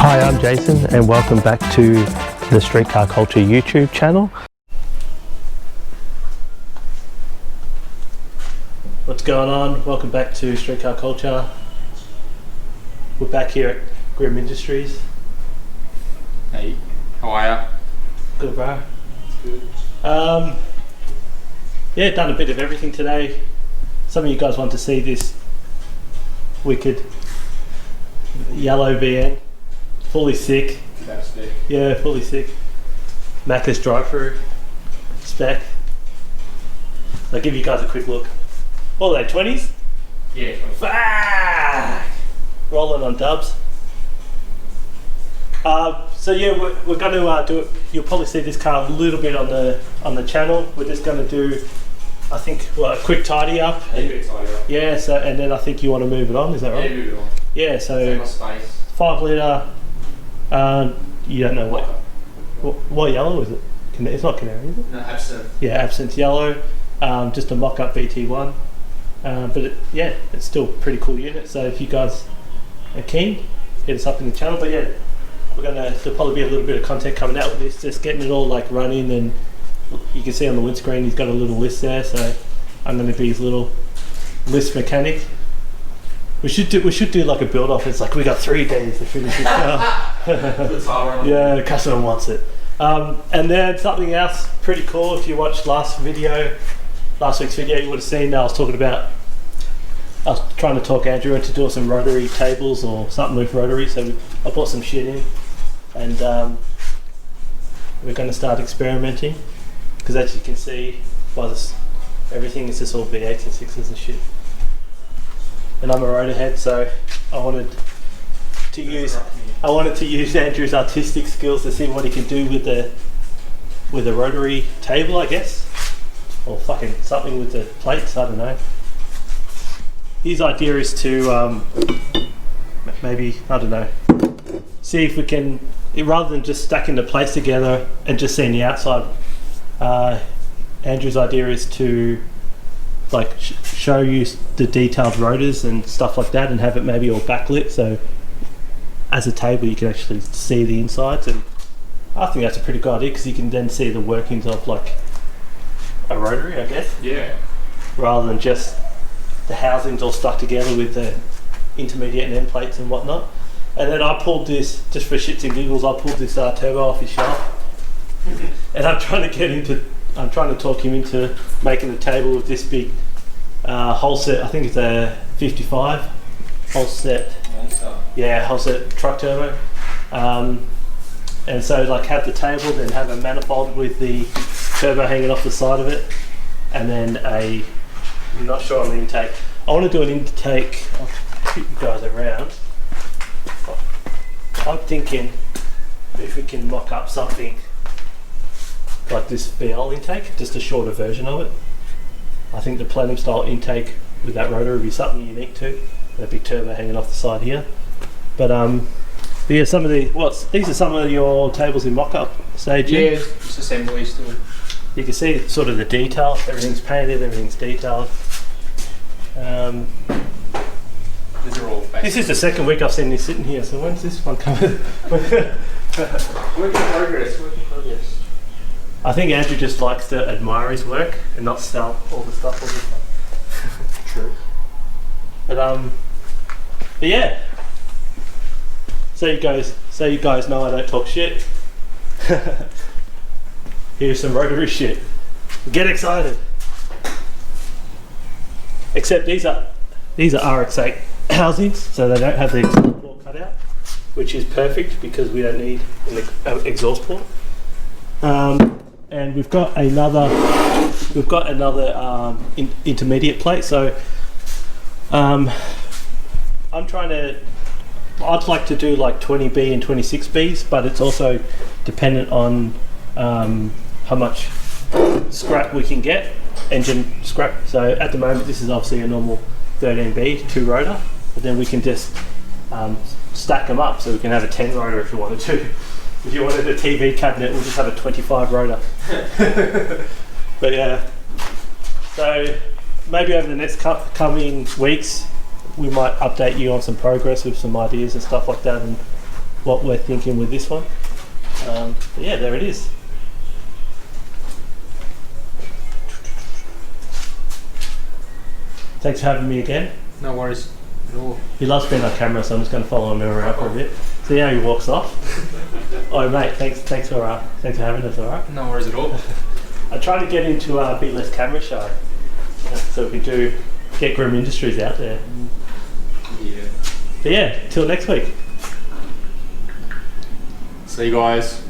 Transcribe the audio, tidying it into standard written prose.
Hi, I'm Jason and welcome back to the Streetcar Culture YouTube channel. What's going on? Welcome back to Streetcar Culture. We're back here at Grimm Industries. Hey, how are ya? Good, bro. Good. Yeah, done a bit of everything today. Some of you guys want to see this wicked yellow VN. Fully sick. That's sick. Yeah, fully sick. Macca's drive-through spec. I'll give you guys a quick look. What are they, 20s? Yeah, 20. Fuck! Rolling on dubs. So yeah, we're going to do it. You'll probably see this car a little bit on the channel. We're just going to do, I think, a quick tidy up. Yeah. So and then I think you want to move it on. Is that right? Yeah, move it on. Yeah. So Save my space. 5 litre. You don't know what yellow is it? It's not Canary, is it? No, absinthe. Yeah, absinthe yellow. Just a mock-up BT1. But it's still a pretty cool unit. So if you guys are keen, hit us up in the channel. But yeah, there'll probably be a little bit of content coming out with this, just getting it all like running. And you can see on the windscreen he's got a little list there. So I'm going to be his little list mechanic. We should do like a build off. It's like we got 3 days to finish this car. Yeah, the customer wants it. And then something else pretty cool. If you watched last week's video, you would have seen I was trying to talk Andrew into doing some rotary tables or something with rotary. So I brought some shit in, and we're going to start experimenting. Because as you can see by this, everything is just all V8s and 6s and shit. And I'm a rotor head, so I wanted to use Andrew's artistic skills to see what he can do with a rotary table, I guess, or fucking something with the plates. I don't know. His idea is to maybe, I don't know, see if we can, rather than just stacking the plates together and just seeing the outside. Andrew's idea is to like show you the detailed rotors and stuff like that, and have it maybe all backlit, so as a table you can actually see the insides. And I think that's a pretty good idea because you can then see the workings of like a rotary, I guess. Yeah. Rather than just the housings all stuck together with the intermediate and end plates and whatnot. And then I pulled this, just for shits and giggles, I pulled this turbo off his shelf. And I'm trying to talk him into making a table with this big whole set. I think it's a 55 whole set. Yeah, whole set truck turbo. And so like have the table, then have a manifold with the turbo hanging off the side of it, and then I'm not sure on the intake. I want to do an intake. I'll shoot you guys around. I'm thinking if we can mock up something like this BL intake, just a shorter version of it. I think the Plenum style intake with that rotor would be something unique too. That big turbo hanging off the side here. But yeah, these are some of your tables in mock-up stage. Yeah, just assembly still. You can see sort of the detail. Everything's painted, everything's detailed. These are all This is the second week I've seen this sitting here, so when's this one coming? Work in progress. I think Andrew just likes to admire his work and not sell all the stuff all the time. True. But yeah. So you guys know I don't talk shit. Here's some rotary shit. Get excited. Except these are RX-8 housings, so they don't have the exhaust port cut out, which is perfect because we don't need an exhaust port. And we've got another intermediate plate. So I I'm trying to. I'd like to do like 20B and 26Bs, but it's also dependent on how much scrap we can get, engine scrap. So at the moment, this is obviously a normal 13B 2 rotor, but then we can just stack them up, so we can have a 10 rotor if you wanted to. If you wanted a TV cabinet, we'll just have a 25 rotor. But yeah, so maybe over the next coming weeks, we might update you on some progress with some ideas and stuff like that, and what we're thinking with this one. But yeah, there it is. Thanks for having me again. No worries at all. He loves being on camera, so I'm just going to follow him around for a bit. See how he walks off. Oh mate, thanks for having us. All right. No worries at all. I try to get into Be Less Camera Shy, so we do get Grimm Industries out there. Yeah. But yeah, till next week. See you guys.